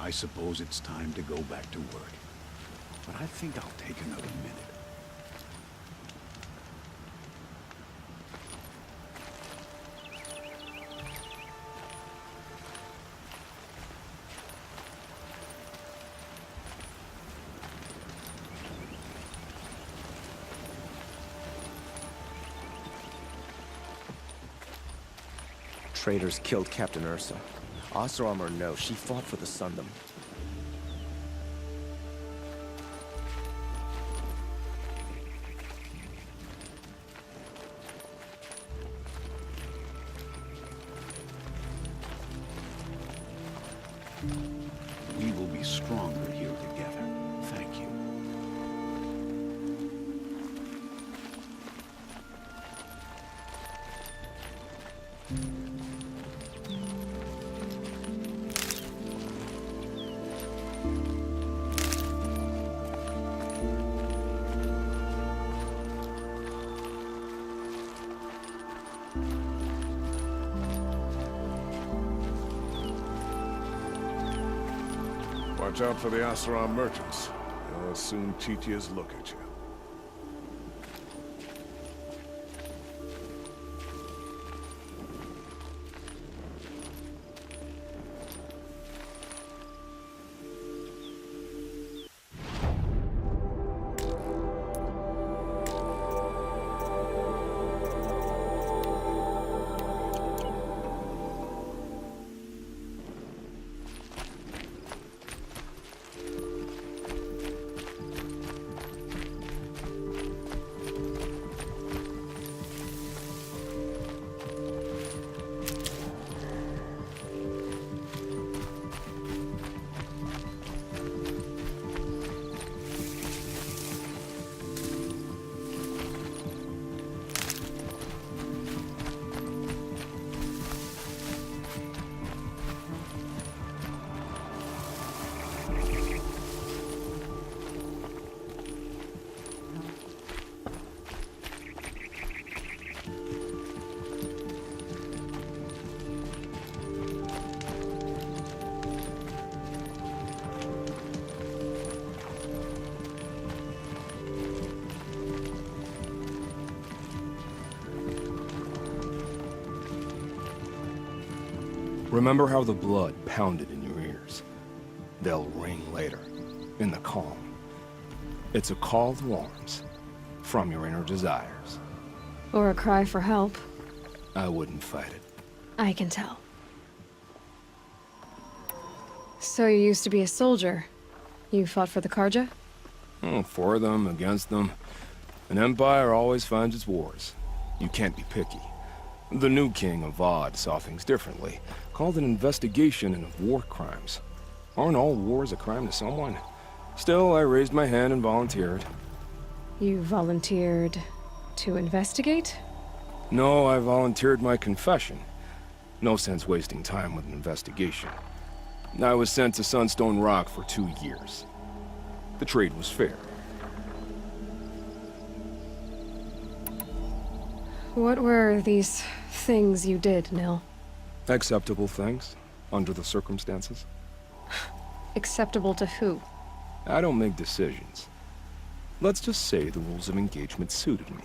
I suppose it's time to go back to work. But I think I'll take another minute. Traitors killed Captain Ursa. Oseram or no, she fought for the Sundom. We will be stronger here together. Thank you. Watch out for the Oseram merchants. They'll assume Chichia's look at you. Remember how the blood pounded in your ears. They'll ring later, in the calm. It's a call to arms, from your inner desires. Or a cry for help. I wouldn't fight it. I can tell. So you used to be a soldier. You fought for the Karja? Oh, for them, against them. An empire always finds its wars. You can't be picky. The new king of Vod saw things differently. Called an investigation into war crimes. Aren't all wars a crime to someone? Still, I raised my hand and volunteered. You volunteered to investigate? No, I volunteered my confession. No sense wasting time with an investigation. I was sent to Sunstone Rock for 2 years. The trade was fair. What were these things you did, Nil? Acceptable things, under the circumstances. Acceptable to who? I don't make decisions. Let's just say the rules of engagement suited me.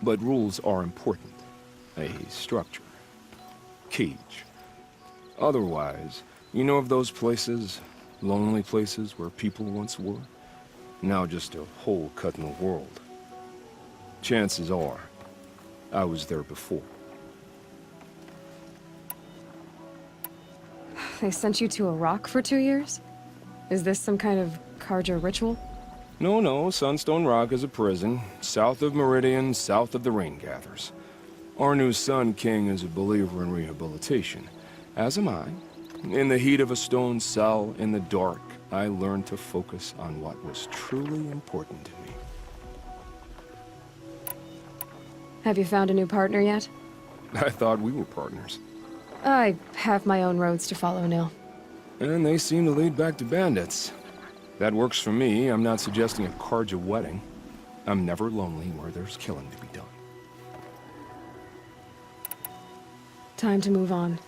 But rules are important. A structure. Cage. Otherwise, you know of those places, lonely places where people once were? Now just a hole cut in the world. Chances are, I was there before. They sent you to a rock for 2 years? Is this some kind of Karja ritual? No, Sunstone Rock is a prison, south of Meridian, south of the Raingathers. Our new Sun King is a believer in rehabilitation, as am I. In the heat of a stone cell, in the dark, I learned to focus on what was truly important to me. Have you found a new partner yet? I thought we were partners. I have my own roads to follow, Nil. And they seem to lead back to bandits. That works for me. I'm not suggesting a Karja wedding. I'm never lonely where there's killing to be done. Time to move on.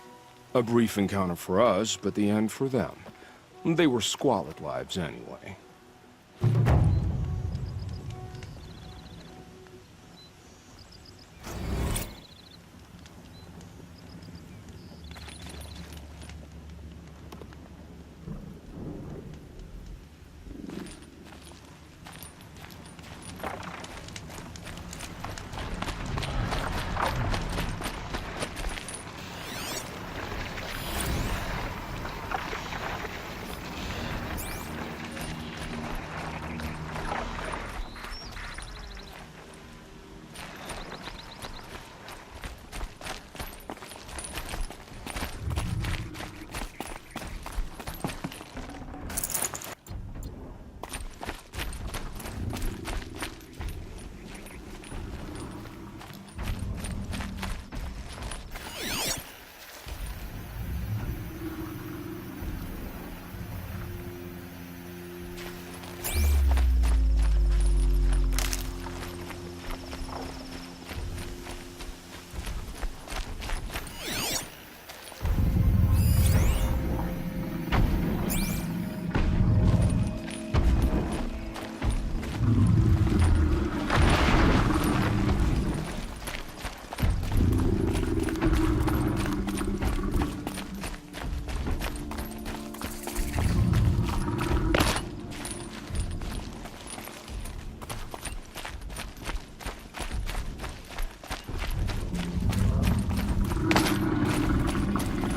A brief encounter for us, but the end for them. They were squalid lives anyway.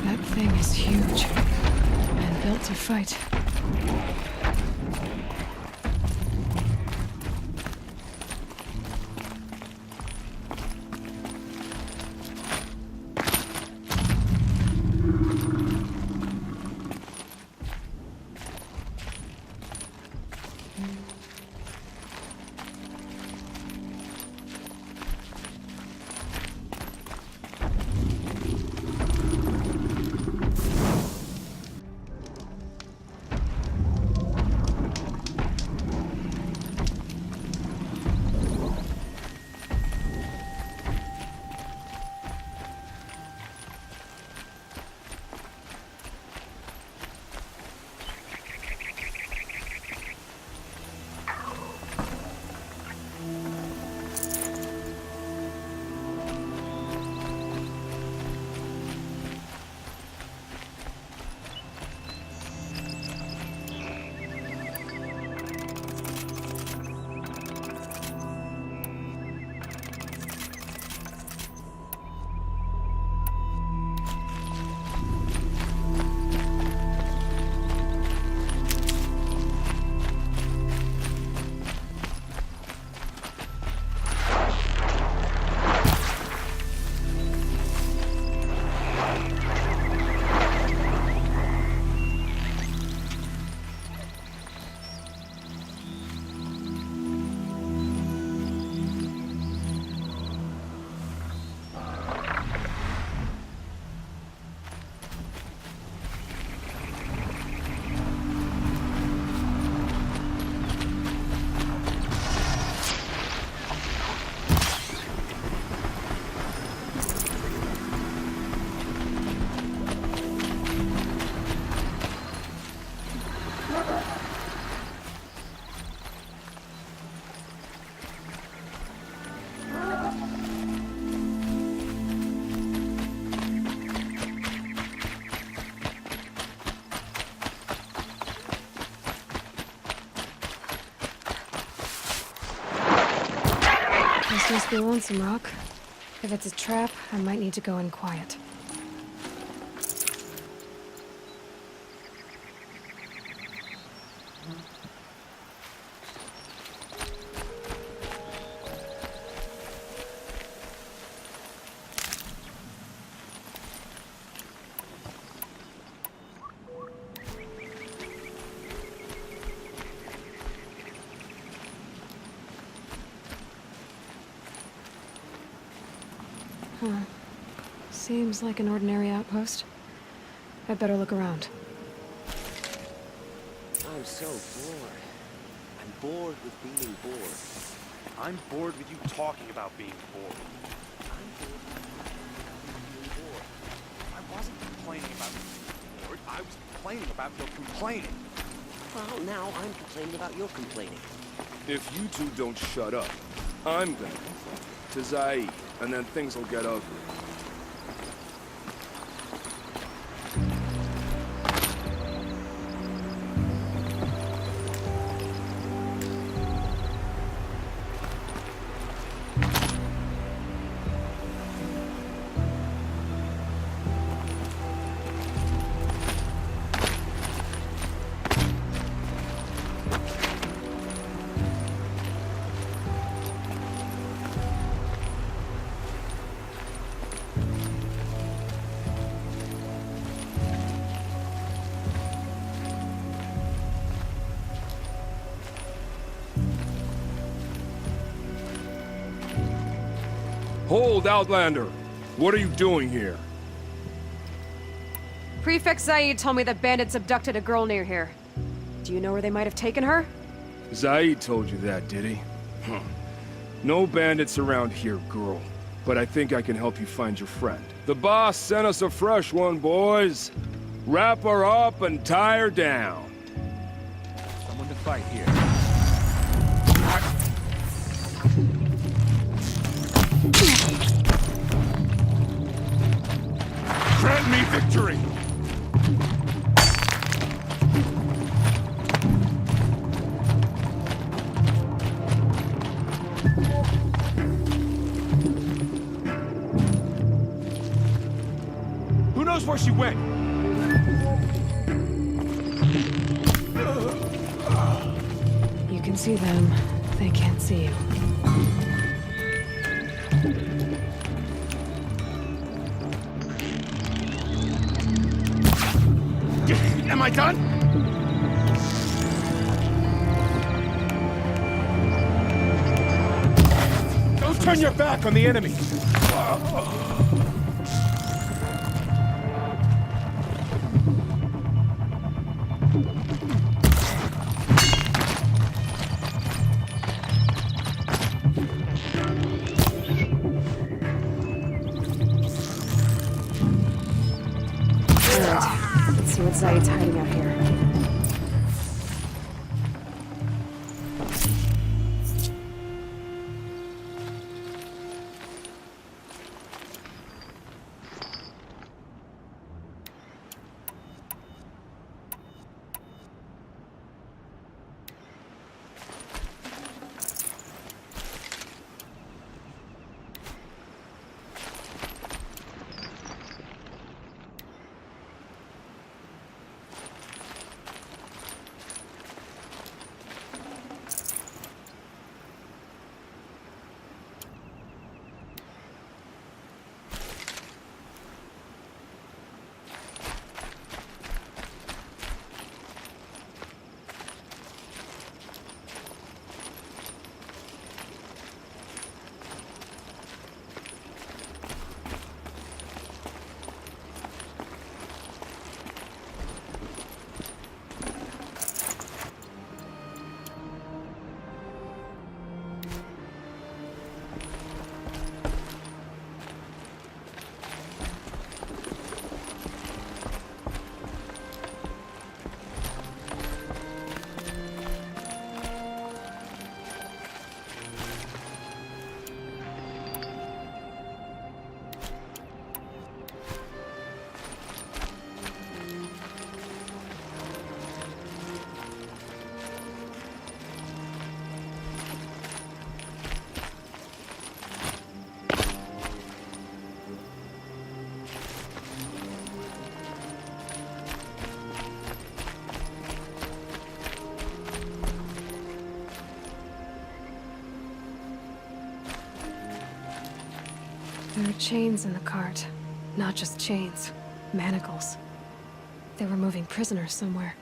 That thing is huge. And built to fight. This must be Lonesome Rock. If it's a trap, I might need to go in quiet. Huh. Seems like an ordinary outpost. I'd better look around. I'm so bored. I'm bored with being bored. I'm bored with you talking about being bored. I'm bored with being bored. I wasn't complaining about being bored. I was complaining about your complaining. Well, now I'm complaining about your complaining. If you two don't shut up, I'm gonna complain to Zaid, and then things will get ugly. Hold, Outlander! What are you doing here? Prefect Zaid told me that bandits abducted a girl near here. Do you know where they might have taken her? Zaid told you that, did he? Huh. No bandits around here, girl. But I think I can help you find your friend. The boss sent us a fresh one, boys. Wrap her up and tie her down. Someone to fight here. Grant me victory! Who knows where she went? You can see them. They can't see you. Am I done? Don't turn your back on the enemy! Alright, let's see what Zaid's hiding out here. There are chains in the cart. Not just chains. Manacles. They were moving prisoners somewhere.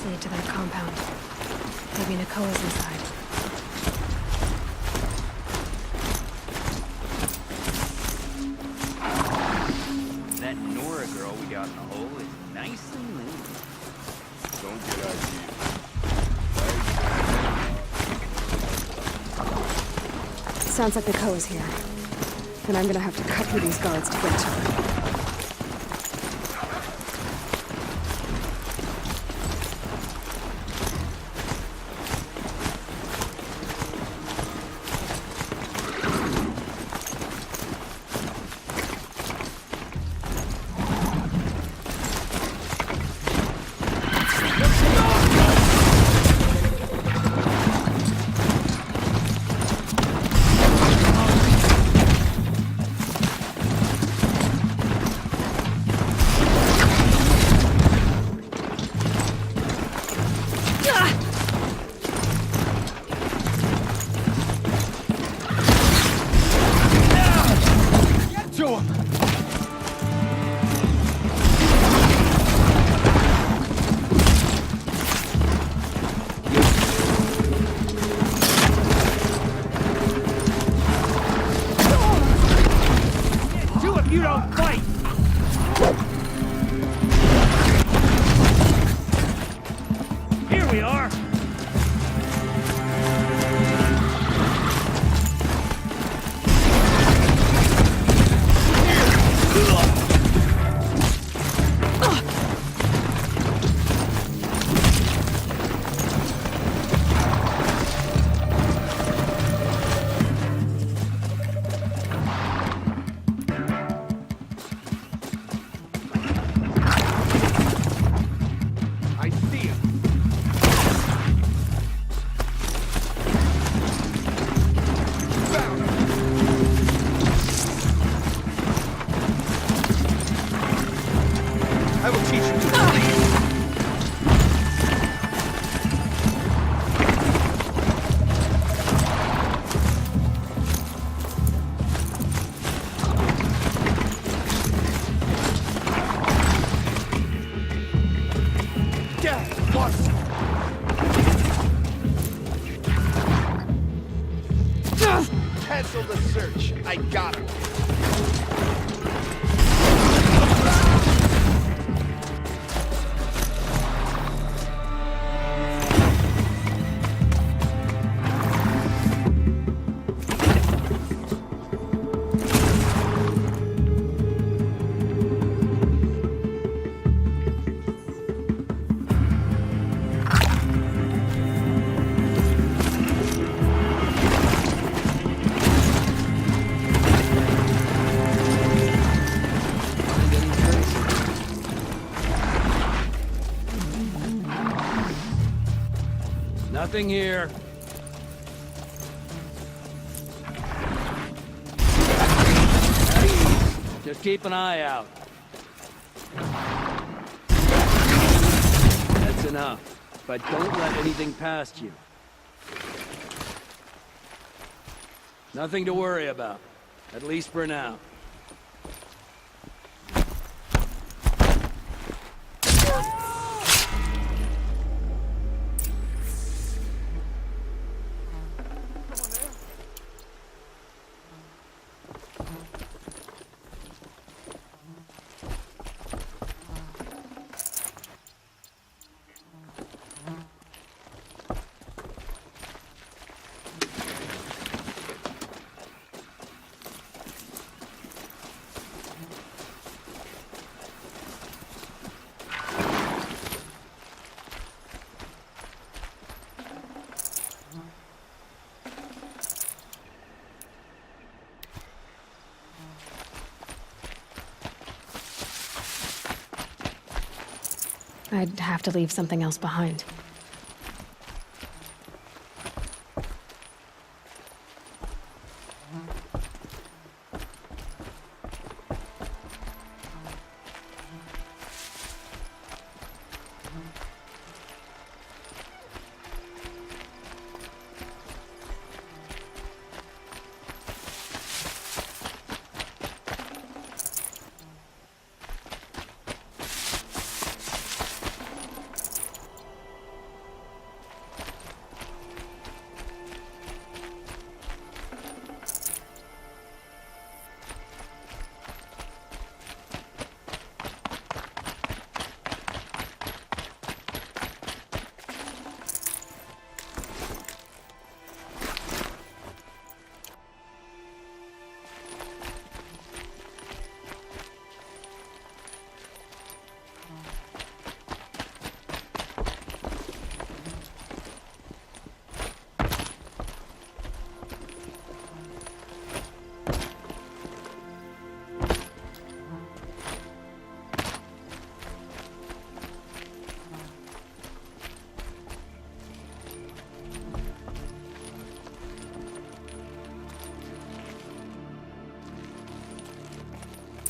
lead to their compound. Maybe Nakoa's inside. That Nora girl we got in the hole is nicely moved. Don't get ideas. Sounds like Nakoa's here. And I'm gonna have to cut through these guards to get to her. You don't fight! Here we are! I see him. Found him. I will teach you to cancel the search. I got him. Nothing here. Just keep an eye out. That's enough. But don't let anything past you. Nothing to worry about. At least for now. I'd have to leave something else behind.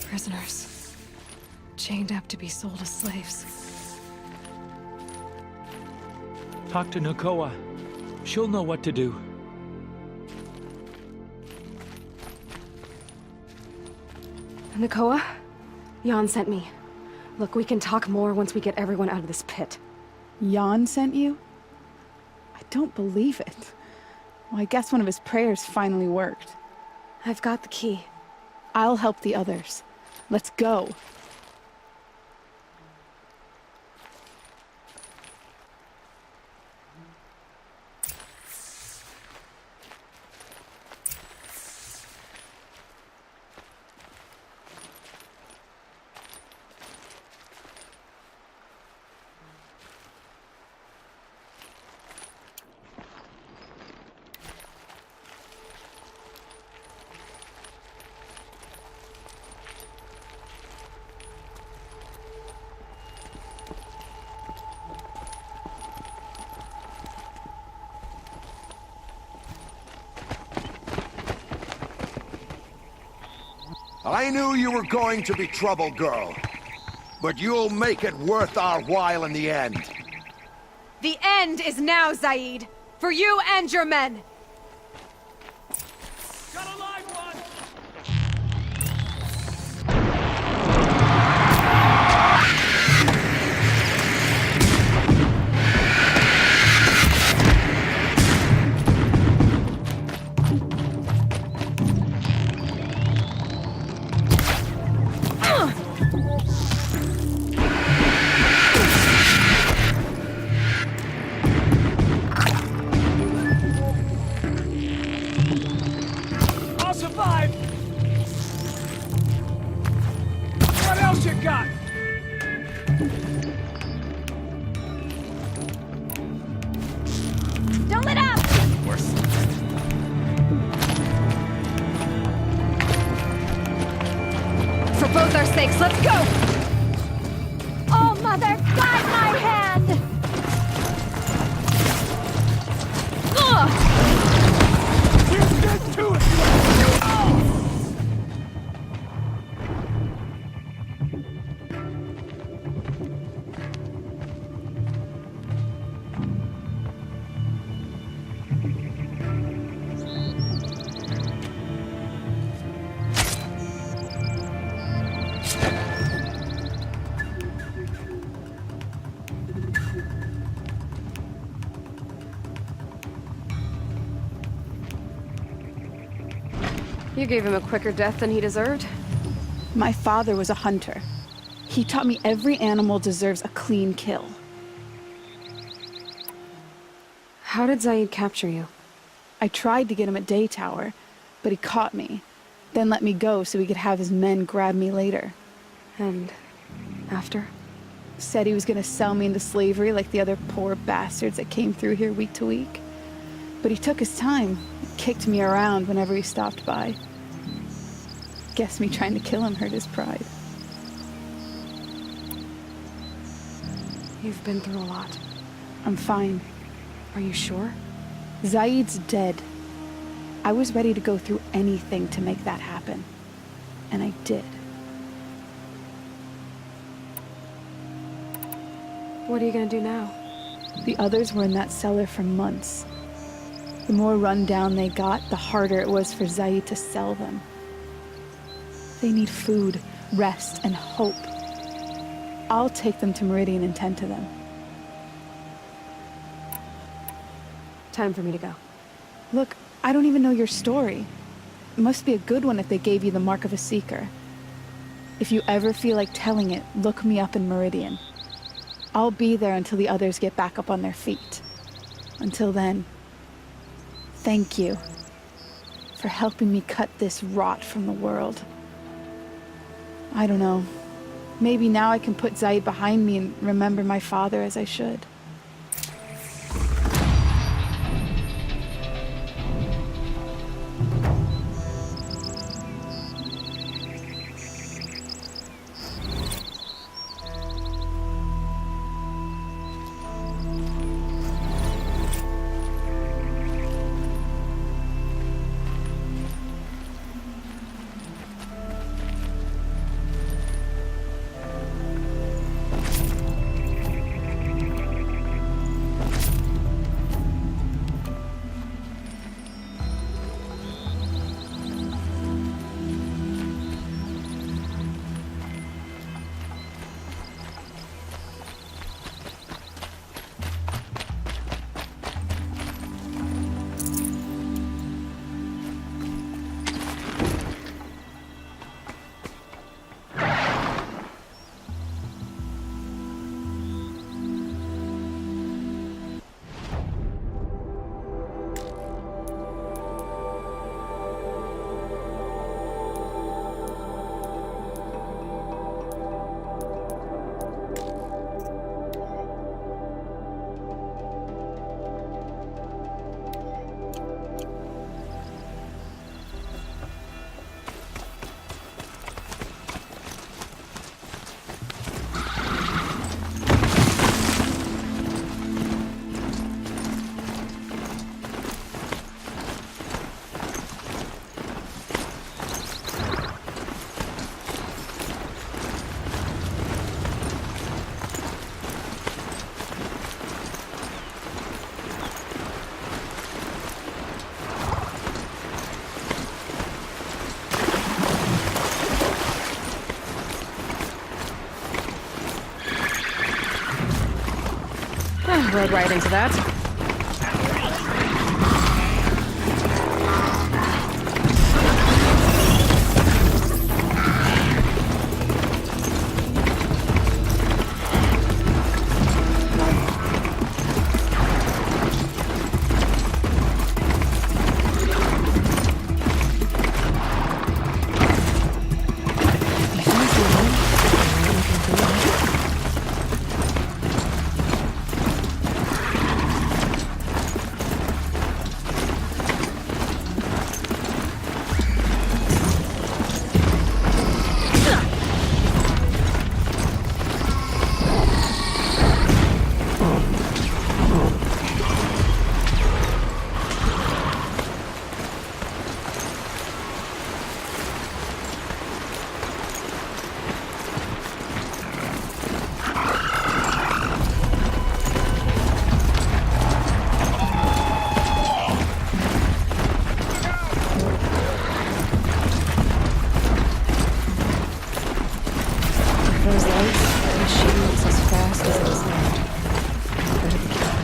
Prisoners. Chained up to be sold as slaves. Talk to Nakoa. She'll know what to do. Nakoa? Jan sent me. Look, we can talk more once we get everyone out of this pit. Jan sent you? I don't believe it. Well, I guess one of his prayers finally worked. I've got the key. I'll help the others. Let's go. I knew you were going to be trouble, girl. But you'll make it worth our while in the end. The end is now, Zaid! For you and your men! Got a live one! I'll survive! What else you got? Don't let up! Worse. For both our sakes, let's go! Oh, Mother, guide my hand! Ugh! You gave him a quicker death than he deserved. My father was a hunter. He taught me every animal deserves a clean kill. How did Zaid capture you? I tried to get him at Day Tower, but he caught me, then let me go so he could have his men grab me later. And after? Said he was gonna sell me into slavery like the other poor bastards that came through here week to week. But he took his time, kicked me around whenever he stopped by. Guess me trying to kill him hurt his pride. You've been through a lot. I'm fine. Are you sure? Zaid's dead. I was ready to go through anything to make that happen. And I did. What are you gonna do now? The others were in that cellar for months. The more run down they got, the harder it was for Zaid to sell them. They need food, rest, and hope. I'll take them to Meridian and tend to them. Time for me to go. Look, I don't even know your story. It must be a good one if they gave you the mark of a seeker. If you ever feel like telling it, look me up in Meridian. I'll be there until the others get back up on their feet. Until then, thank you for helping me cut this rot from the world. I don't know. Maybe now I can put Zaid behind me and remember my father as I should. rode right into that. Those lights, the machine moves as fast as it is loud. Better be careful.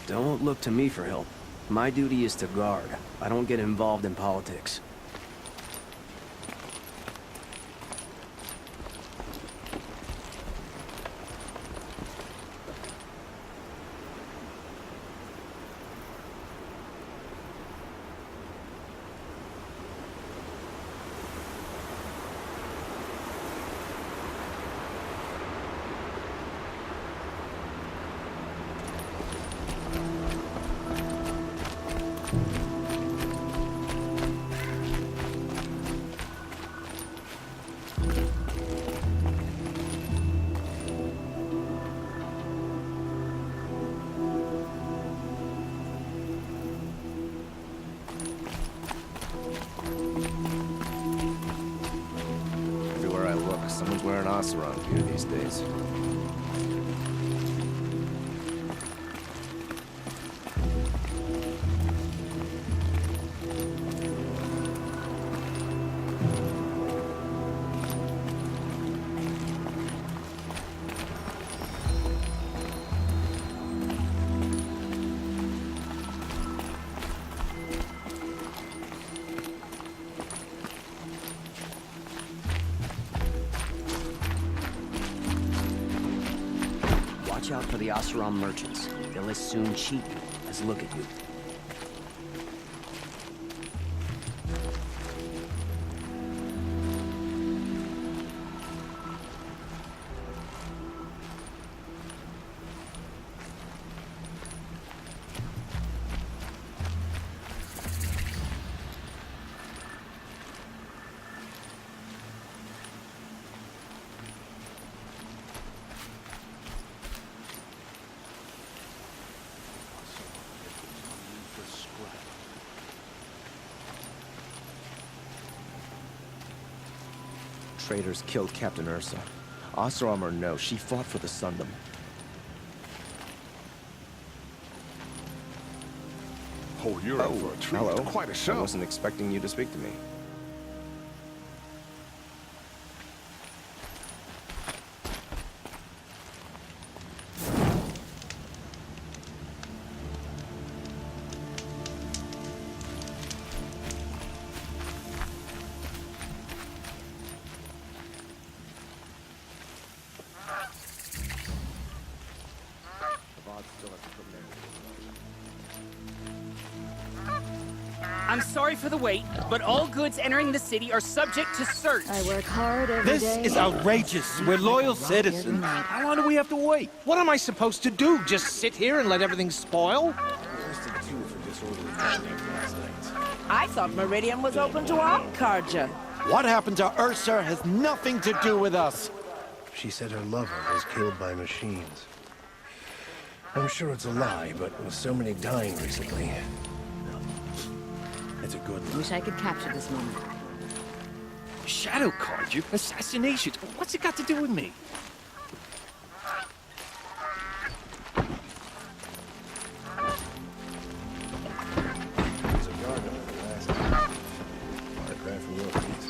Don't look to me for help. My duty is to guard. I don't get involved in politics. Everywhere I look, someone's wearing Oseram gear these days. Watch out for the Oseram merchants. They'll as soon cheat you as look at you. Traitors killed Captain Ursa. Oseram or no, she fought for the Sundom. Oh, you're in for a treat. Hello. Quite a I show. wasn't expecting you to speak to me. I'm sorry for the wait, but all goods entering the city are subject to search. I work hard every day. This is outrageous. We're loyal citizens. How long do we have to wait? What am I supposed to do? Just sit here and let everything spoil? I thought Meridian was open to all Carja. What happened to Ursa has nothing to do with us. She said her lover was killed by machines. I'm sure it's a lie, but with so many dying recently, it's a good lie. Wish I could capture this moment. Shadow Carja? Assassinations? What's it got to do with me? There's a guard on the last night. Right from your piece.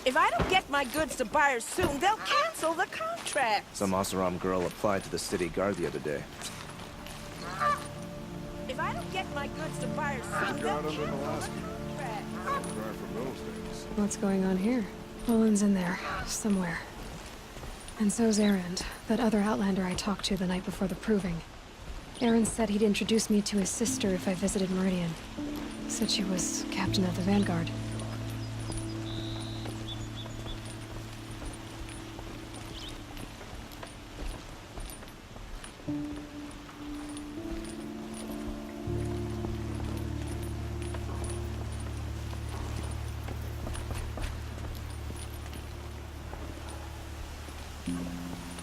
If I don't get my goods to buyers soon, they'll cancel the contract. Some Oseram girl applied to the city guard the other day. If I don't get my goods to buyers soon, they'll Guard under cancel the the last contract. guard from those days. What's going on here? Poland's in there, somewhere. And so's Erend, that other Outlander I talked to the night before the proving. Erend said he'd introduce me to his sister if I visited Meridian. Said she was captain of the Vanguard.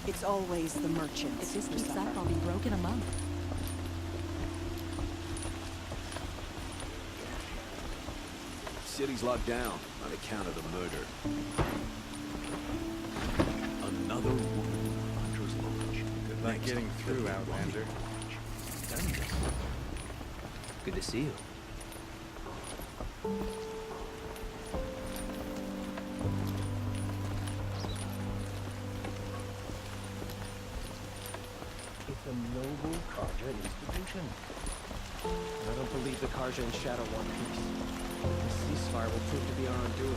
It's always the merchants. If this keeps up, I'll be broke in a month. City's locked down on account of the murder. Another woman in Hunter's Lodge. Good luck getting through, Outlander. Good to see you. It's a noble Carja institution. I don't believe the Carja and Shadow want peace. This ceasefire will prove to be our undoing.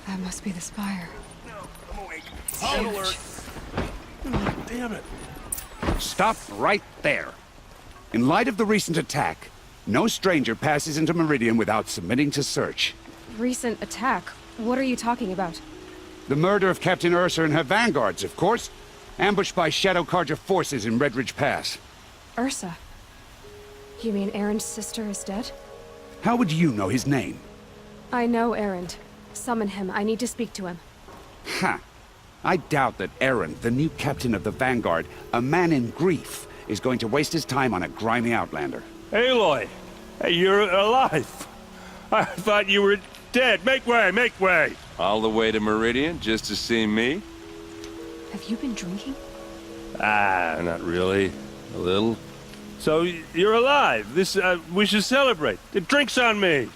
That must be the spire. Alert! Damn it! Stop right there. In light of the recent attack, no stranger passes into Meridian without submitting to search. Recent attack? What are you talking about? The murder of Captain Ursa and her vanguards, of course. Ambushed by Shadow Carja forces in Redridge Pass. Ursa? You mean Erend's sister is dead? How would you know his name? I know Erend. Summon him. I need to speak to him. Ha! I doubt that Erend, the new captain of the Vanguard, a man in grief, is going to waste his time on a grimy outlander. Aloy! Hey, you're alive! I thought you were dead. Make way, make way! All the way to Meridian just to see me? Have you been drinking? Ah, not really. A little. So, you're alive. We should celebrate. The drink's on me!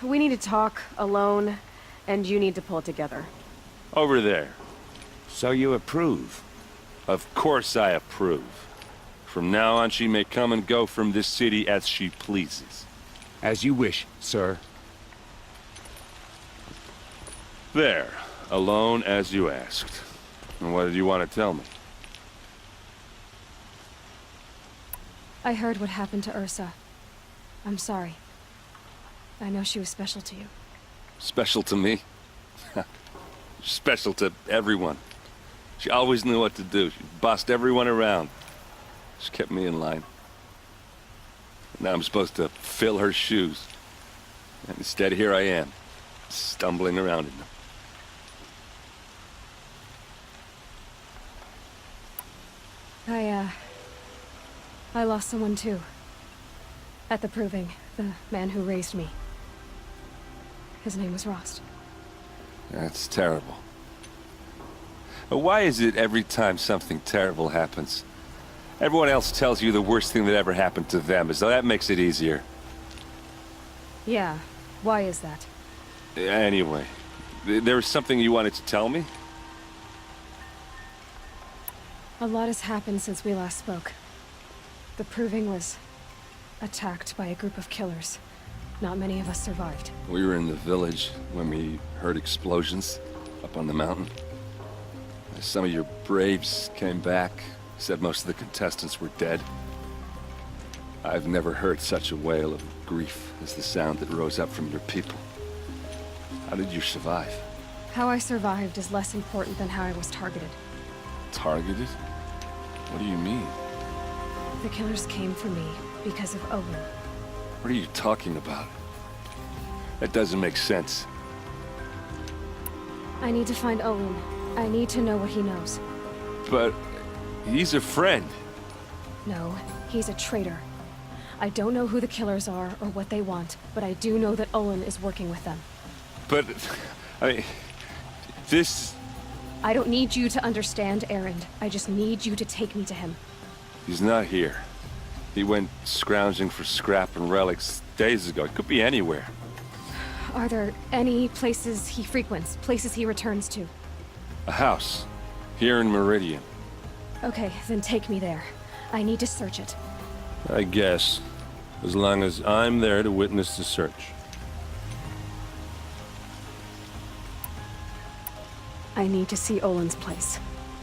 We need to talk, alone, and you need to pull it together. Over there. So you approve? Of course I approve. From now on, she may come and go from this city as she pleases. As you wish, sir. There. Alone as you asked. And what did you want to tell me? I heard what happened to Ursa. I'm sorry. I know she was special to you. Special to me? Special to everyone. She always knew what to do. She bossed everyone around. She kept me in line. Now I'm supposed to fill her shoes. And instead, here I am, stumbling around in them. I lost someone too. At the Proving, the man who raised me. His name was Rost. That's terrible. Why is it every time something terrible happens, everyone else tells you the worst thing that ever happened to them, as though that makes it easier? Yeah, why is that? Anyway, there was something you wanted to tell me? A lot has happened since we last spoke. The Proving was attacked by a group of killers. Not many of us survived. We were in the village when we heard explosions up on the mountain. Some of your braves came back, said most of the contestants were dead. I've never heard such a wail of grief as the sound that rose up from your people. How did you survive? How I survived is less important than how I was targeted. Targeted? What do you mean? The killers came for me because of Owen. What are you talking about? That doesn't make sense. I need to find Owen. I need to know what he knows. But he's a friend. No, he's a traitor. I don't know who the killers are or what they want, but I do know that Olin is working with them. But, I mean, this... I don't need you to understand, Erend. I just need you to take me to him. He's not here. He went scrounging for scrap and relics days ago. It could be anywhere. Are there any places he frequents, places he returns to? A house. Here in Meridian. Okay, then take me there. I need to search it. I guess. As long as I'm there to witness the search. I need to see Olin's place.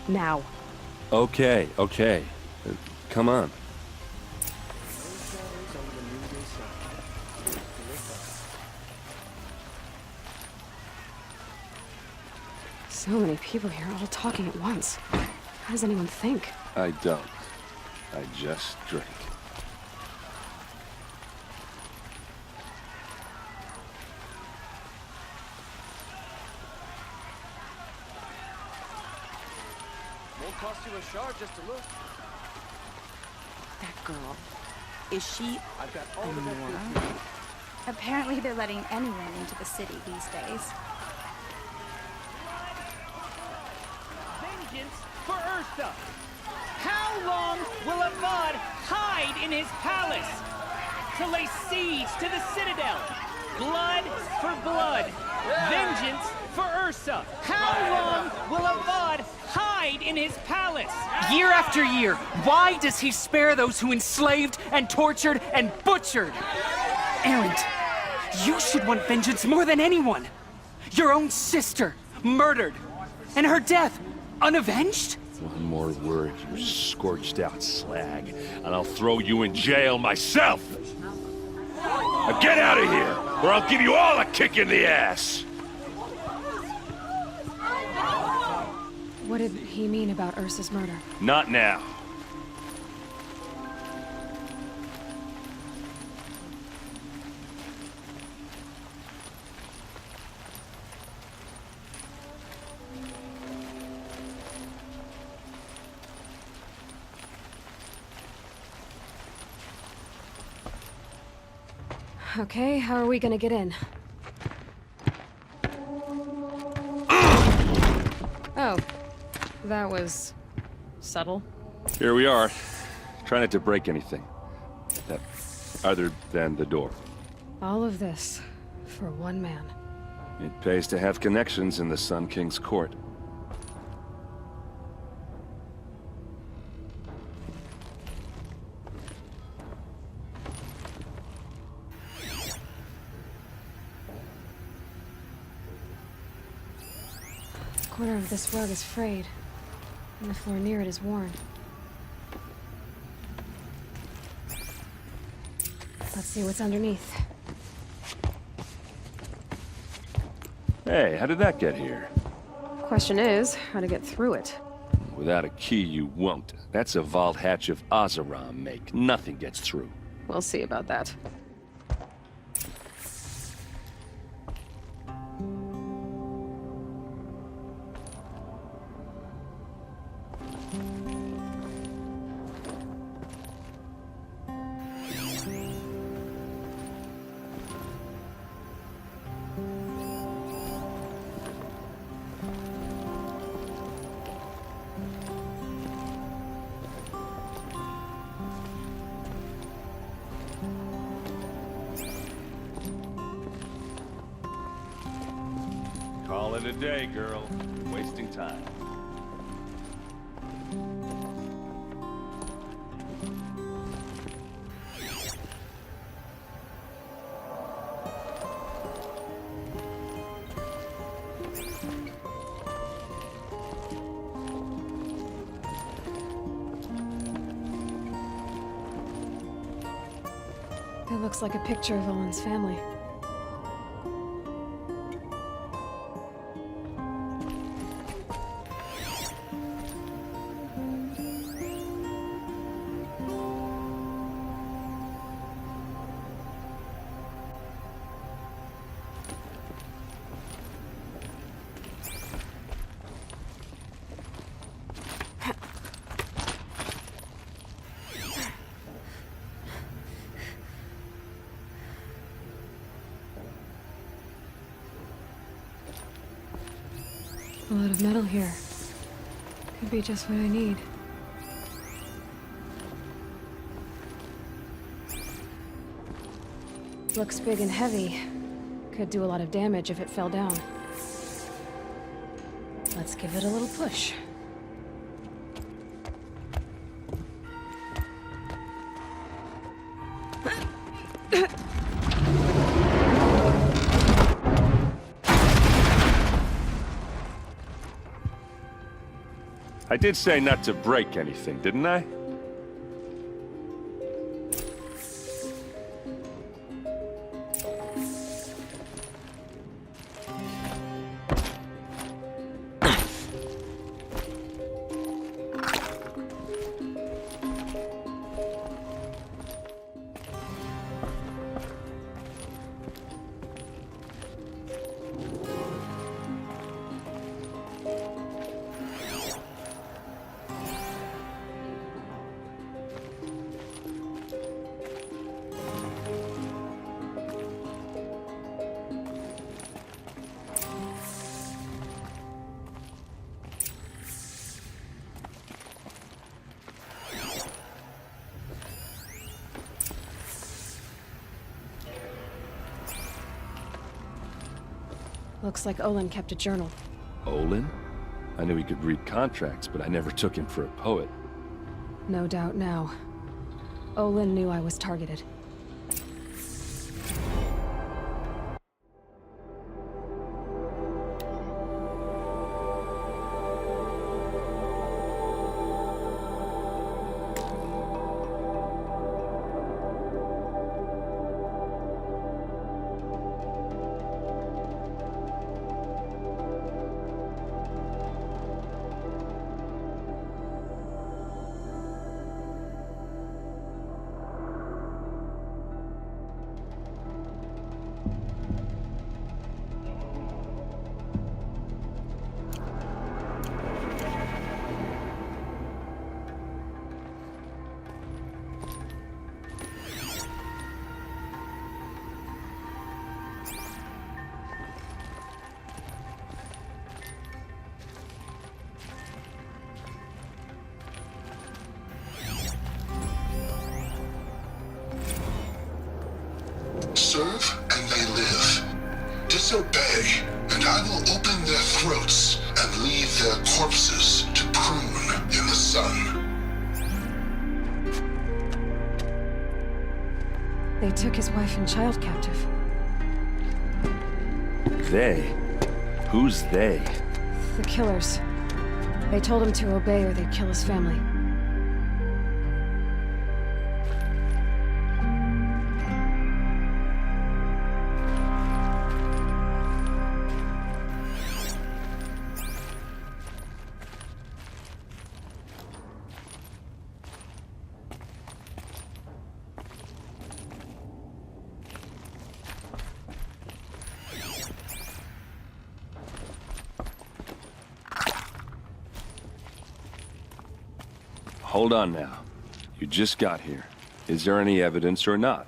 Now. Okay, okay. Come on. So many people here, all talking at once. How does anyone think? I don't. I just drink. Won't cost you a shard just to look. That girl. Is she I've got all a the Nora? Apparently they're letting anyone into the city these days. Vengeance for Ursa! How long will Avad hide in his palace? To lay siege to the citadel! Blood for blood! Vengeance for Ursa! How long will Avad hide in his palace? Year after year, why does he spare those who enslaved and tortured and butchered? Erend, you should want vengeance more than anyone. Your own sister, murdered, and her death, unavenged? One more word, you scorched out slag, and I'll throw you in jail myself! Now get out of here, or I'll give you all a kick in the ass! What did he mean about Ursa's murder? Not now. Okay, how are we gonna get in? Oh, that was subtle. Here we are. Try not to break anything. Other than the door. All of this for one man. It pays to have connections in the Sun King's court. A corner of this rug is frayed, and the floor near it is worn. Let's see what's underneath. Hey, how did that get here? Question is, how to get through it. Without a key, you won't. That's a vault hatch of Oseram make. Nothing gets through. We'll see about that. Call it a day, girl. You're wasting time. That looks like a picture of Owen's family. A lot of metal here. Could be just what I need. Looks big and heavy. Could do a lot of damage if it fell down. Let's give it a little push. I did say not to break anything, didn't I? Looks like Olin kept a journal. Olin? I knew he could read contracts, but I never took him for a poet. No doubt now. Olin knew I was targeted. Serve and they live. Disobey, and I will open their throats and leave their corpses to prune in the sun. They took his wife and child captive. They? Who's they? The killers. They told him to obey or they'd kill his family. Hold on now. You just got here. Is there any evidence or not?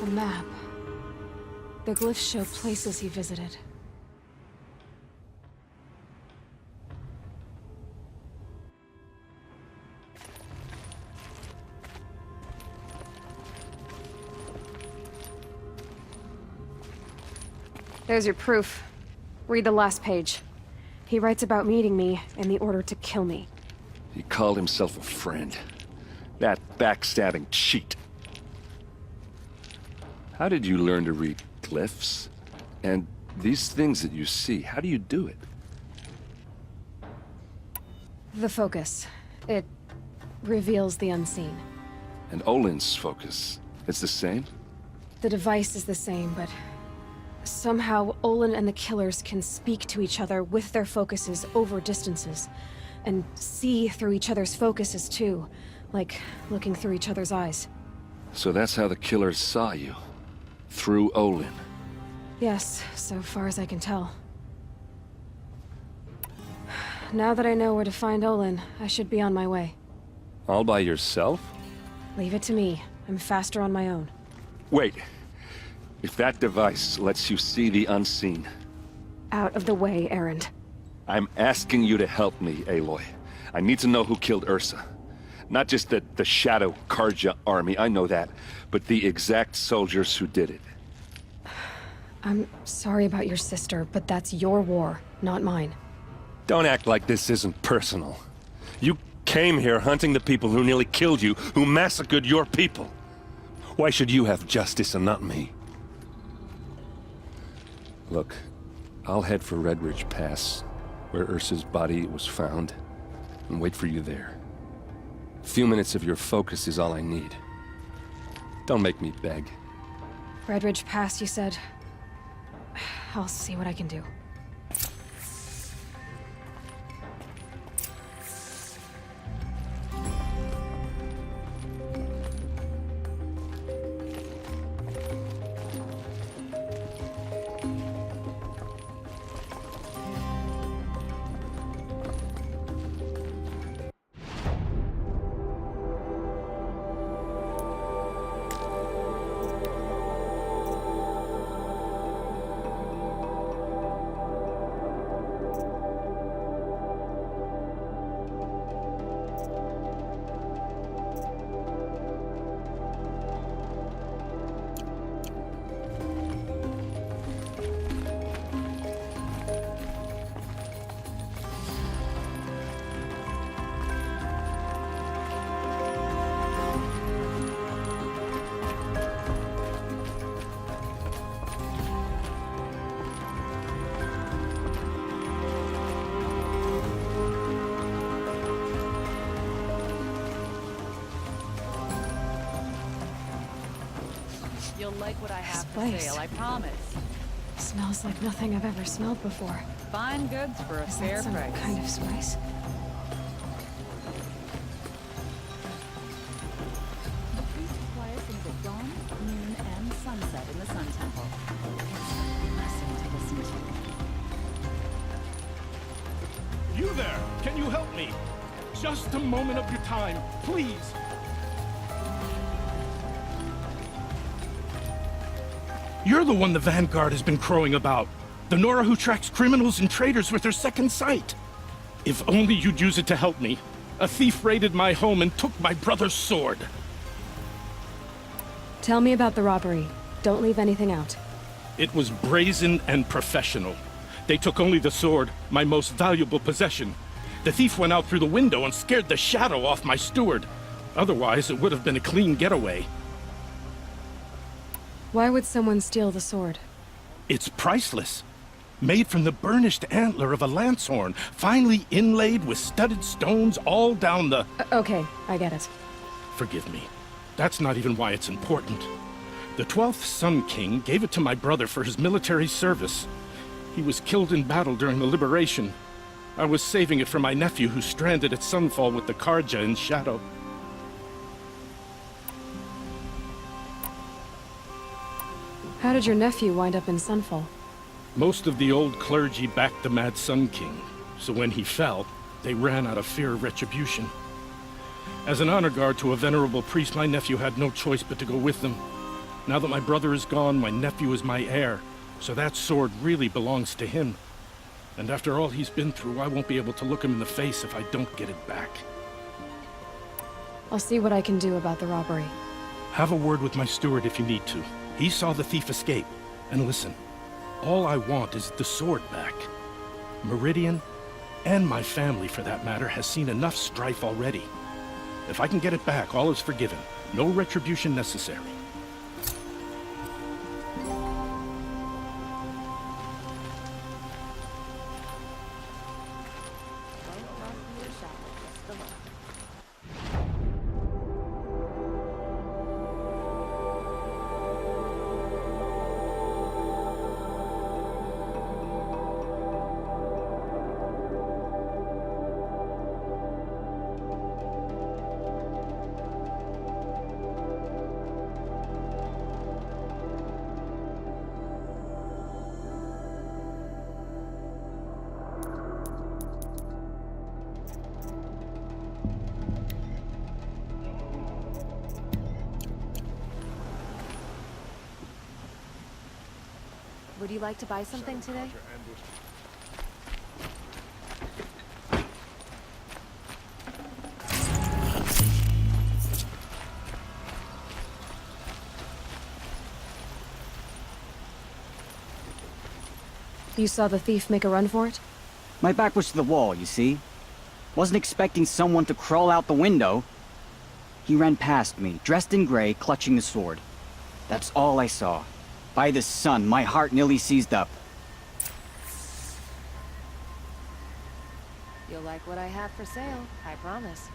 A map. The glyphs show places he visited. There's your proof. Read the last page. He writes about meeting me and the order to kill me. He called himself a friend. That backstabbing cheat. How did you learn to read glyphs? And these things that you see, how do you do it? The focus. It reveals the unseen. And Olin's focus, it's the same? The device is the same, but somehow Olin and the killers can speak to each other with their focuses over distances. And see through each other's focuses too. Like looking through each other's eyes. So that's how the killers saw you. Through Olin. Yes, so far as I can tell. Now that I know where to find Olin, I should be on my way. All by yourself? Leave it to me. I'm faster on my own. Wait. If that device lets you see the unseen... Out of the way, Erend. I'm asking you to help me, Aloy. I need to know who killed Ursa. Not just the Shadow Karja army, I know that, but the exact soldiers who did it. I'm sorry about your sister, but that's your war, not mine. Don't act like this isn't personal. You came here hunting the people who nearly killed you, who massacred your people. Why should you have justice and not me? Look, I'll head for Red Ridge Pass, where Ursa's body was found, and wait for you there. A few minutes of your focus is all I need. Don't make me beg. Red Ridge Pass, you said? I'll see what I can do. You'll like what I have This for place. sale, I promise. Smells like nothing I've ever smelled before. Fine goods for a Is fair that some price. kind of spice? The priest requires things at dawn, noon, and sunset in the Sun Temple. It's a blessing to listen to. You there! Can you help me? Just a moment of your time, please! You're the one the Vanguard has been crowing about. The Nora who tracks criminals and traitors with her second sight. If only you'd use it to help me. A thief raided my home and took my brother's sword. Tell me about the robbery. Don't leave anything out. It was brazen and professional. They took only the sword, my most valuable possession. The thief went out through the window and scared the shadow off my steward. Otherwise, it would have been a clean getaway. Why would someone steal the sword? It's priceless. Made from the burnished antler of a lancehorn, finely inlaid with studded stones all down the... Okay, I get it. Forgive me. That's not even why it's important. The 12th Sun King gave it to my brother for his military service. He was killed in battle during the Liberation. I was saving it for my nephew who's stranded at Sunfall with the Karja in Shadow. How did your nephew wind up in Sunfall? Most of the old clergy backed the Mad Sun King, so when he fell, they ran out of fear of retribution. As an honor guard to a venerable priest, my nephew had no choice but to go with them. Now that my brother is gone, my nephew is my heir, so that sword really belongs to him. And after all he's been through, I won't be able to look him in the face if I don't get it back. I'll see what I can do about the robbery. Have a word with my steward if you need to. He saw the thief escape. And listen, all I want is the sword back. Meridian, and my family for that matter, has seen enough strife already. If I can get it back, all is forgiven. No retribution necessary. Would you like to buy something today? You saw the thief make a run for it? My back was to the wall, you see? Wasn't expecting someone to crawl out the window. He ran past me, dressed in gray, clutching the sword. That's all I saw. By the sun, my heart nearly seized up. You'll like what I have for sale, I promise.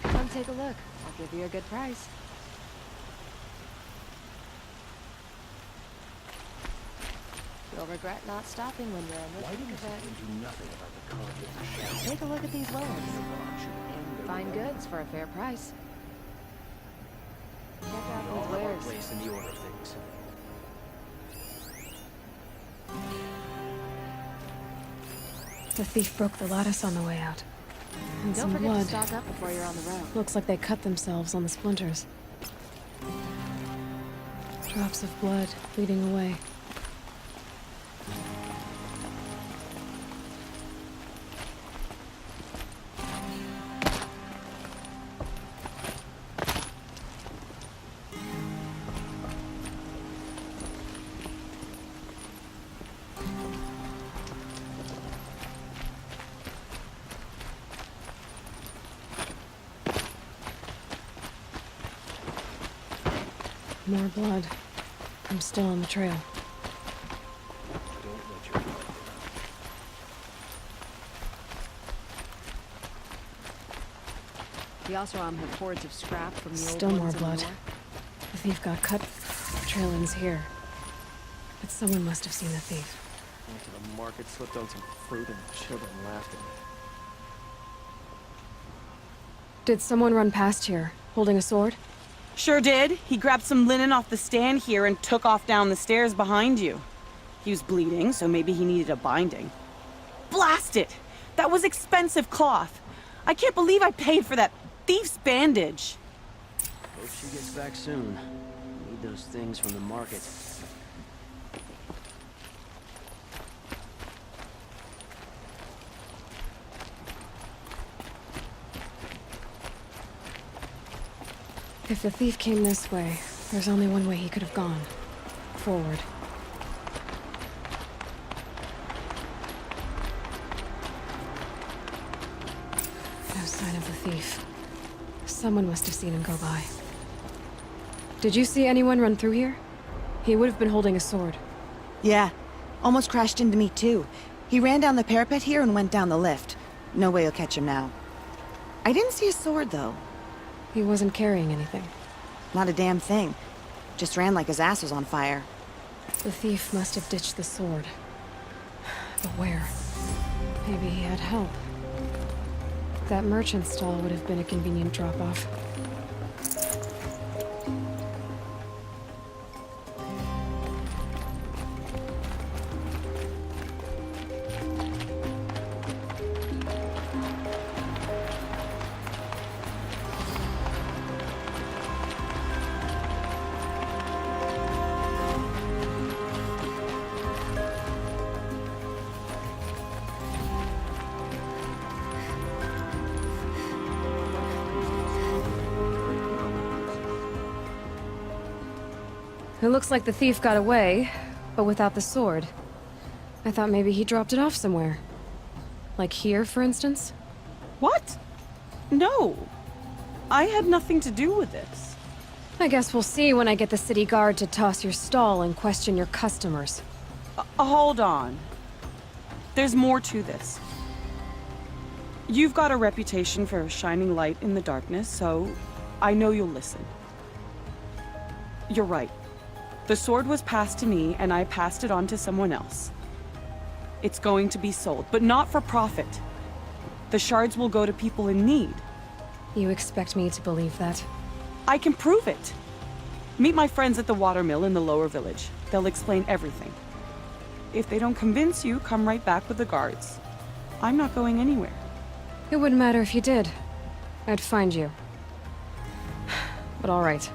Come take a look. I'll give you a good price. You'll regret not stopping when you're in the thick of it. Do nothing about the carving. Take a look at these wares. Fine goods for a fair price. Check out these wares. Place in the order of things. The thief broke the lattice on the way out. And Don't some forget blood. to stock up before you're on the road. Looks like they cut themselves on the splinters. Drops of blood bleeding away. More blood. I'm still on the trail. The Oseram have hordes of scrap from the Still old more ones in the blood. north. The thief got cut. The trail ends here. But someone must have seen the thief. Went to the market, slipped on some fruit, and children laughed at me. Did someone run past here, holding a sword? Sure did. He grabbed some linen off the stand here and took off down the stairs behind you. He was bleeding, so maybe he needed a binding. Blast it! That was expensive cloth. I can't believe I paid for that thief's bandage. Hope she gets back soon. Need those things from the market. If the thief came this way, there's only one way he could have gone. Forward. No sign of the thief. Someone must have seen him go by. Did you see anyone run through here? He would have been holding a sword. Yeah. Almost crashed into me, too. He ran down the parapet here and went down the lift. No way you'll catch him now. I didn't see a sword, though. He wasn't carrying anything. Not a damn thing. Just ran like his ass was on fire. The thief must have ditched the sword. But where? Maybe he had help. That merchant stall would have been a convenient drop-off. It looks like the thief got away, but without the sword. I thought maybe he dropped it off somewhere. Like here, for instance? What? No. I had nothing to do with this. I guess we'll see when I get the city guard to toss your stall and question your customers. Hold on. There's more to this. You've got a reputation for shining light in the darkness, so I know you'll listen. You're right. The sword was passed to me, and I passed it on to someone else. It's going to be sold, but not for profit. The shards will go to people in need. You expect me to believe that? I can prove it. Meet my friends at the watermill in the lower village. They'll explain everything. If they don't convince you, come right back with the guards. I'm not going anywhere. It wouldn't matter if you did. I'd find you. But all right.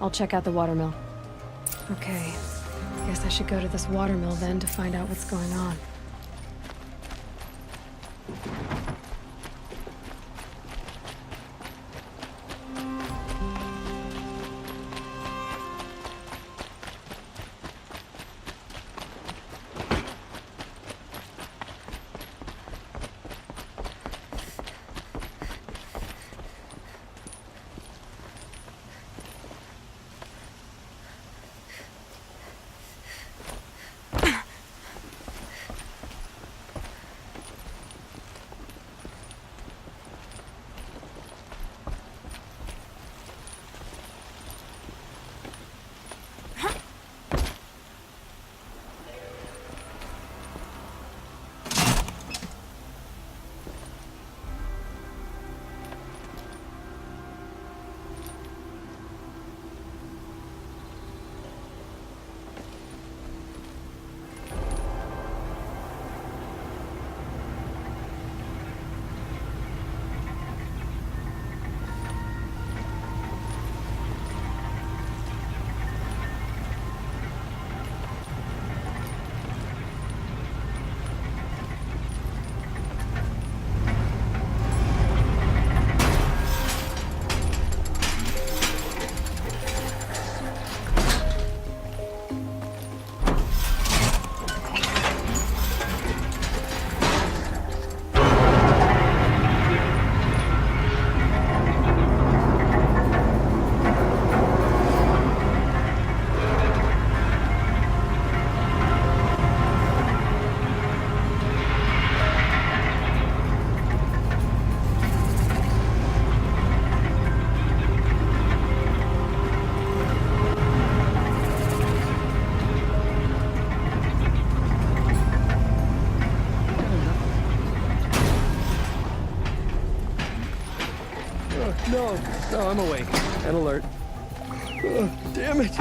I'll check out the watermill. Okay. Guess I should go to this watermill then to find out what's going on. No, I'm awake and alert. Damn it!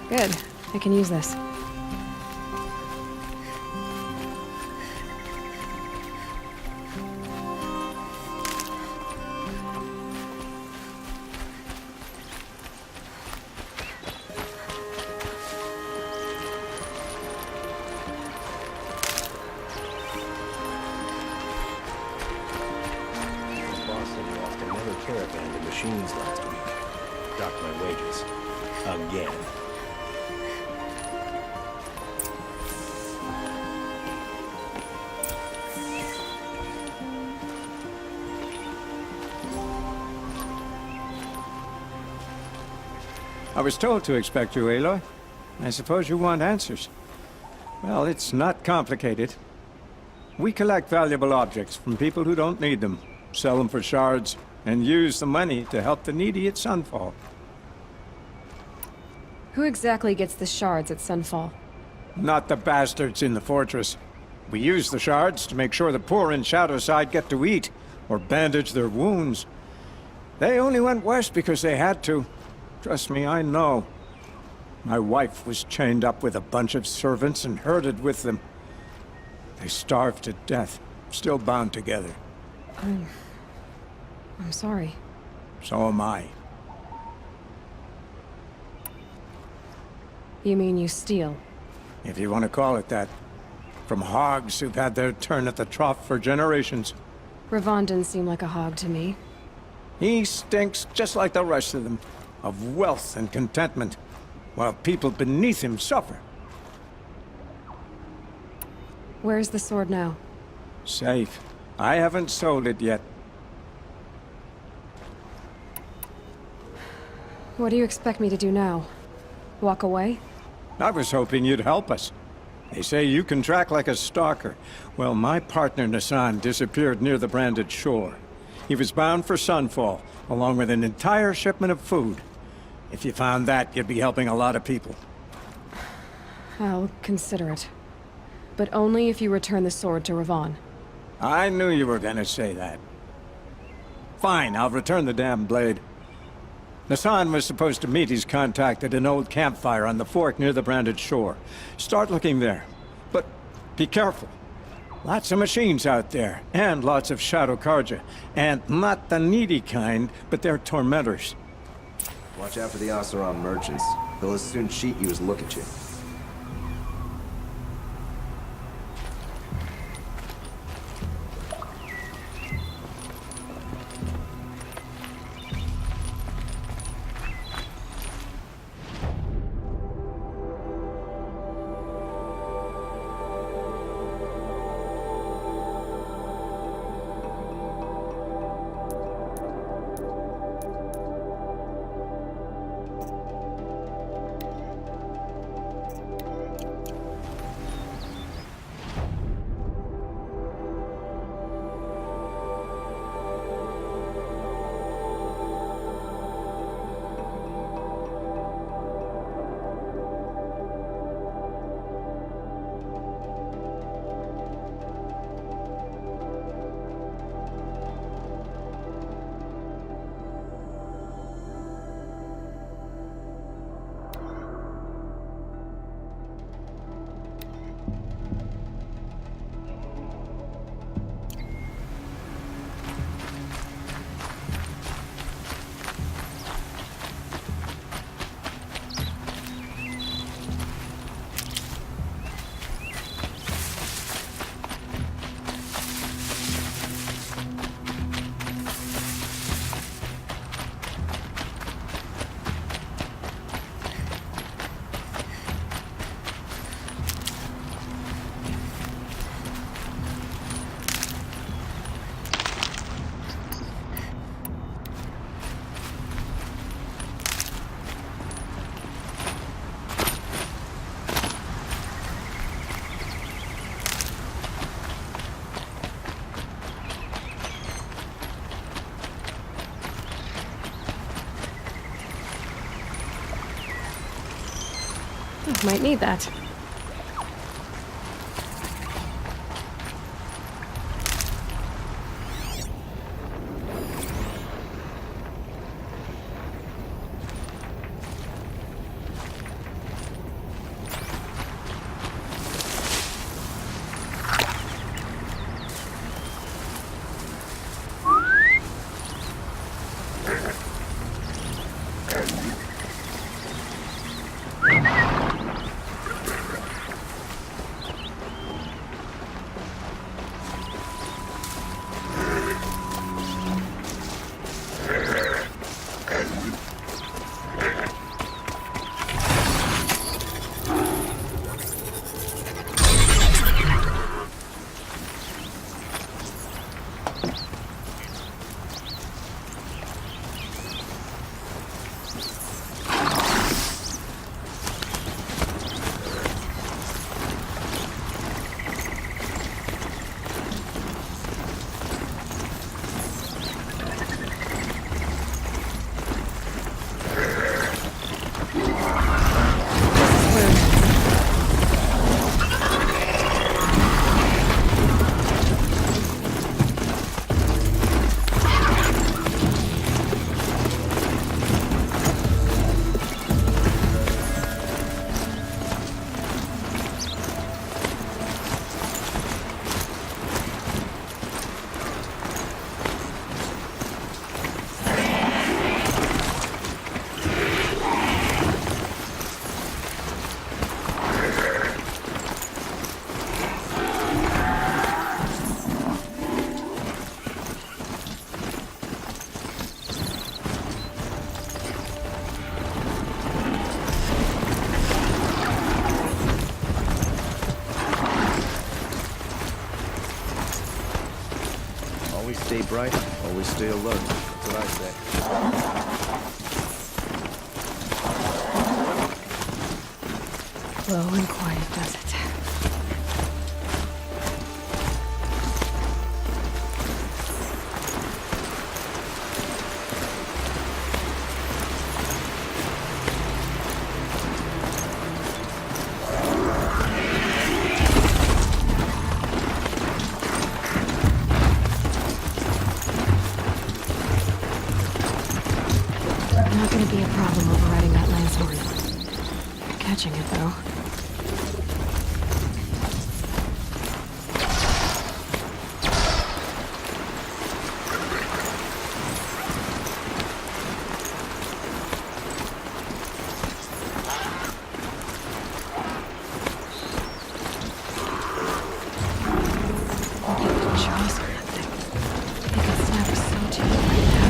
Good. I can use this. again. I was told to expect you, Aloy. I suppose you want answers. Well, it's not complicated. We collect valuable objects from people who don't need them, sell them for shards, and use the money to help the needy at Sunfall. Who exactly gets the shards at Sunfall? Not the bastards in the fortress. We use the shards to make sure the poor in Shadowside get to eat, or bandage their wounds. They only went west because they had to. Trust me, I know. My wife was chained up with a bunch of servants and herded with them. They starved to death, still bound together. I'm sorry. So am I. You mean you steal? If you want to call it that. From hogs who've had their turn at the trough for generations. Ravon didn't seem like a hog to me. He stinks just like the rest of them, of wealth and contentment, while people beneath him suffer. Where's the sword now? Safe. I haven't sold it yet. What do you expect me to do now? Walk away? I was hoping you'd help us. They say you can track like a stalker. Well, my partner Nassan disappeared near the branded shore. He was bound for Sunfall, along with an entire shipment of food. If you found that, you'd be helping a lot of people. I'll consider it. But only if you return the sword to Ravon. I knew you were gonna say that. Fine, I'll return the damn blade. Nassan was supposed to meet his contact at an old campfire on the fork near the branded shore. Start looking there. But be careful. Lots of machines out there, and lots of Shadow Karja. And not the needy kind, but they're tormentors. Watch out for the Oseram merchants. They'll as soon cheat you as look at you. Might need that. bright, always stay alert. That's what I say. Low and quiet does it. Not gonna be a problem overriding that lance horn. Catching it, though. Jaws on that thing. They could snap a soul tooth right now.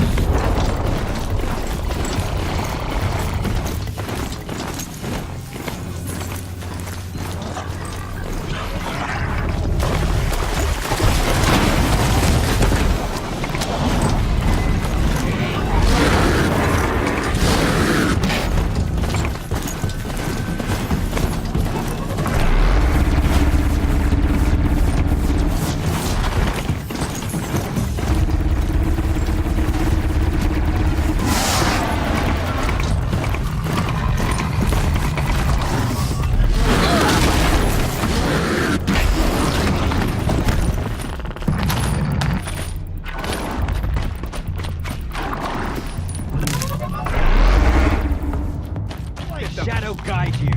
Shadow guide you.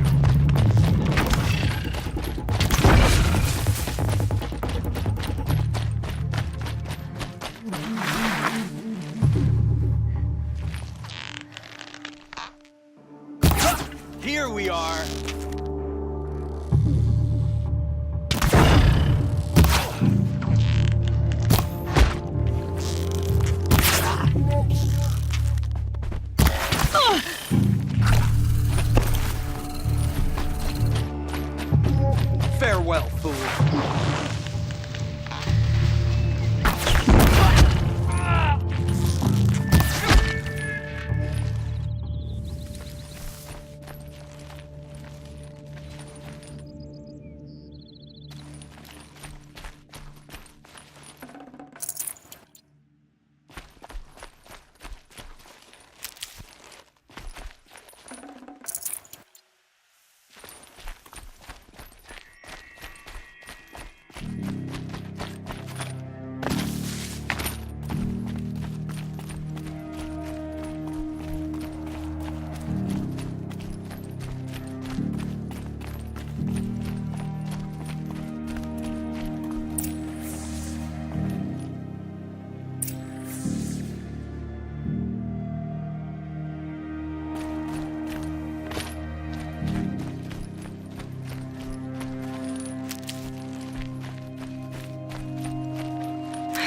Here we are. Farewell, fool.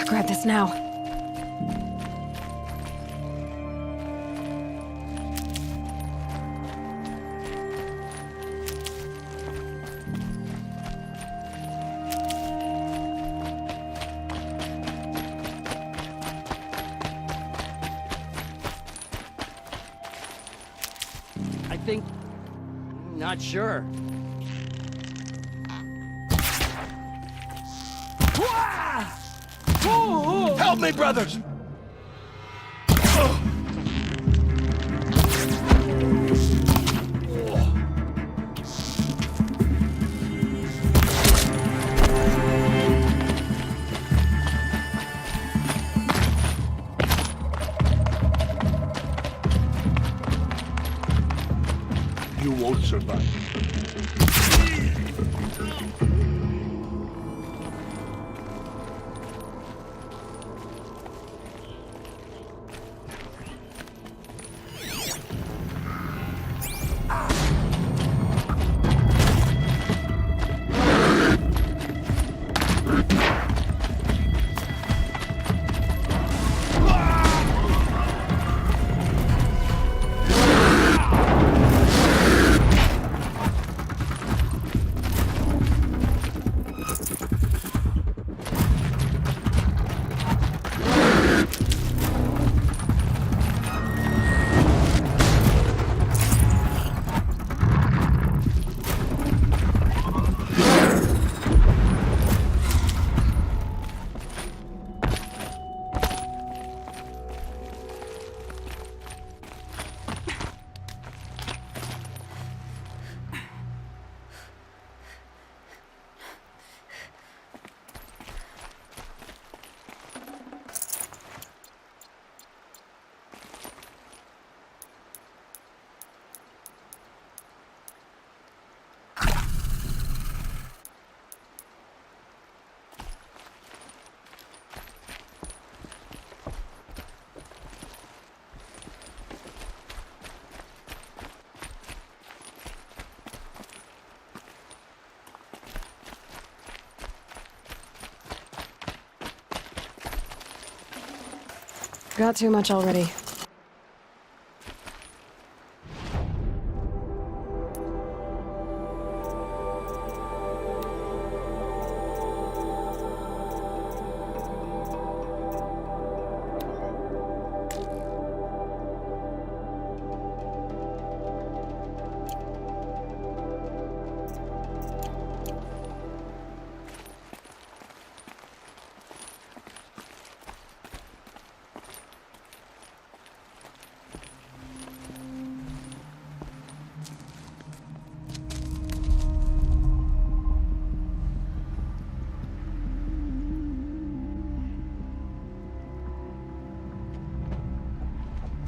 Grab this now. I think... not sure. Help me, brothers! You won't survive. Got too much already.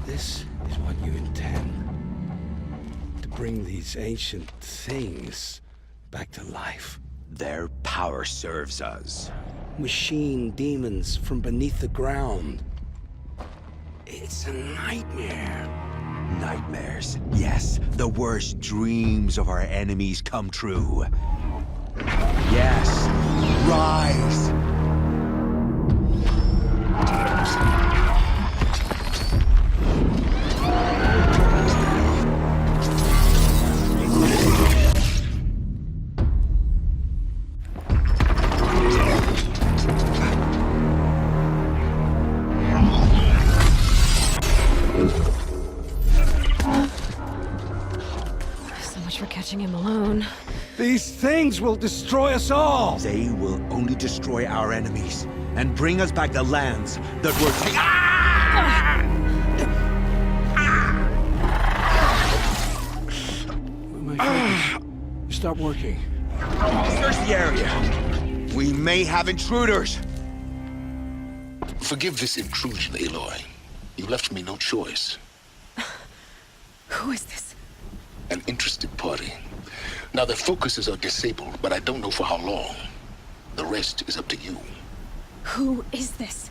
This is what you intend. To bring these ancient things back to life. Their power serves us. Machine demons from beneath the ground. It's a nightmare. Nightmares. Yes, the worst dreams of our enemies come true. Yes, rise! Catching him alone. These things will destroy us all! They will only destroy our enemies and bring us back the lands that were taken. My focus. Stop working. Search the area. We may have intruders. Forgive this intrusion, Aloy. You left me no choice. Who is this? An interested party. Now, their focuses are disabled, but I don't know for how long. The rest is up to you. Who is this?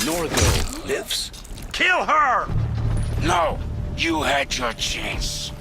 Norgo lives? Kill her! No, you had your chance.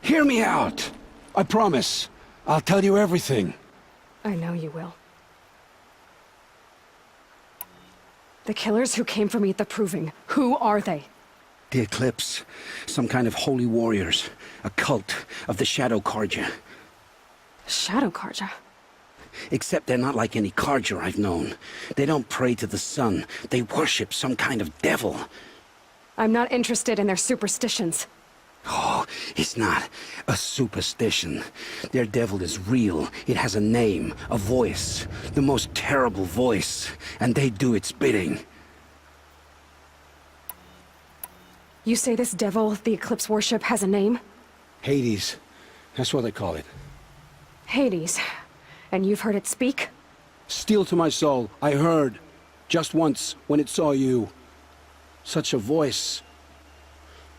Hear me out. I promise. I'll tell you everything. I know you will. The killers who came for me at the Proving, who are they? The Eclipse. Some kind of holy warriors. A cult of the Shadow Carja. Shadow Carja? Except they're not like any Carja I've known. They don't pray to the sun. They worship some kind of devil. I'm not interested in their superstitions. Oh, it's not a superstition. Their devil is real. It has a name, a voice. The most terrible voice. And they do its bidding. You say this devil the Eclipse worship has a name? Hades. That's what they call it. Hades. And you've heard it speak? Steel to my soul, I heard. Just once, when it saw you. Such a voice.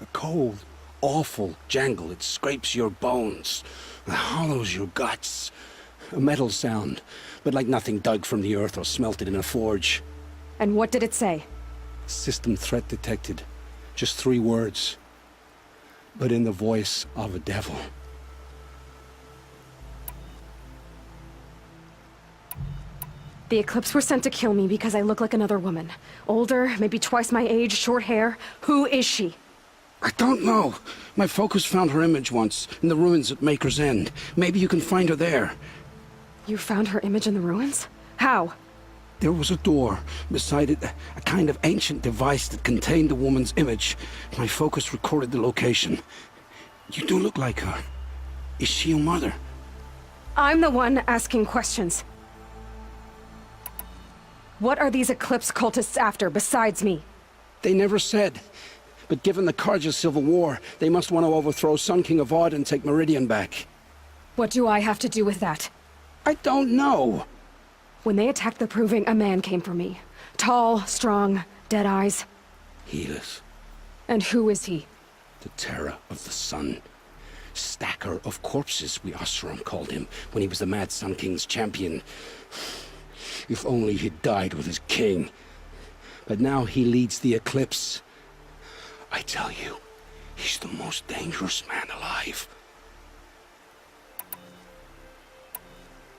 A cold, awful jangle. It scrapes your bones. It hollows your guts. A metal sound, but like nothing dug from the earth or smelted in a forge. And what did it say? System threat detected. Just 3 words. But in the voice of a devil. The Eclipse were sent to kill me because I look like another woman. Older, maybe twice my age, short hair. Who is she? I don't know. My focus found her image once, in the ruins at Maker's End. Maybe you can find her there. You found her image in the ruins? How? There was a door. Beside it, a kind of ancient device that contained the woman's image. My focus recorded the location. You do look like her. Is she your mother? I'm the one asking questions. What are these Eclipse cultists after, besides me? They never said. But given the Carja civil war, they must want to overthrow Sun King Avad and take Meridian back. What do I have to do with that? I don't know. When they attacked the Proving, a man came for me. Tall, strong, dead eyes. Helis. And who is he? The terror of the sun. Stacker of corpses, we Oseram called him, when he was the Mad Sun King's champion. If only he'd died with his king. But now he leads the Eclipse. I tell you, he's the most dangerous man alive.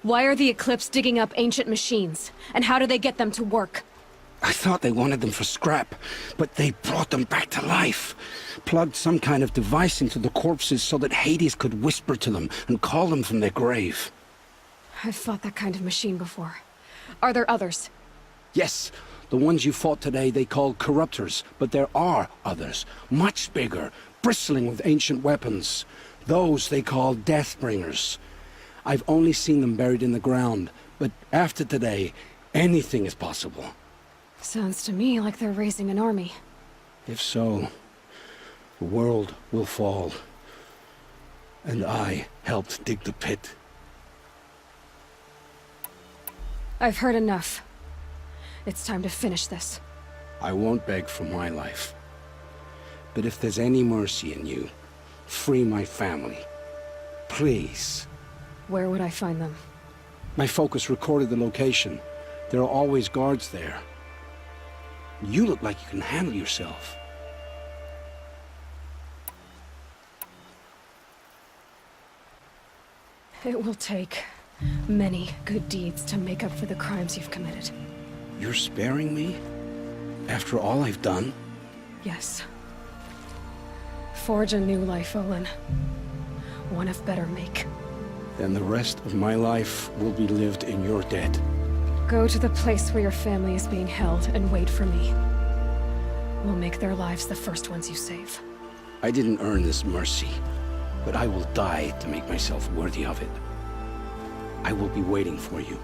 Why are the Eclipse digging up ancient machines? And how do they get them to work? I thought they wanted them for scrap, but they brought them back to life. Plugged some kind of device into the corpses so that Hades could whisper to them and call them from their grave. I've fought that kind of machine before. Are there others? Yes, the ones you fought today they called corruptors, but there are others, much bigger, bristling with ancient weapons. Those they call Deathbringers. I've only seen them buried in the ground, but after today, anything is possible. Sounds to me like they're raising an army. If so, the world will fall. And I helped dig the pit. I've heard enough. It's time to finish this. I won't beg for my life. But if there's any mercy in you, free my family. Please. Where would I find them? My focus recorded the location. There are always guards there. You look like you can handle yourself. It will take many good deeds to make up for the crimes you've committed. You're sparing me? After all I've done? Yes. Forge a new life, Olin. One of better make. Then the rest of my life will be lived in your debt. Go to the place where your family is being held and wait for me. We'll make their lives the first ones you save. I didn't earn this mercy, but I will die to make myself worthy of it. I will be waiting for you.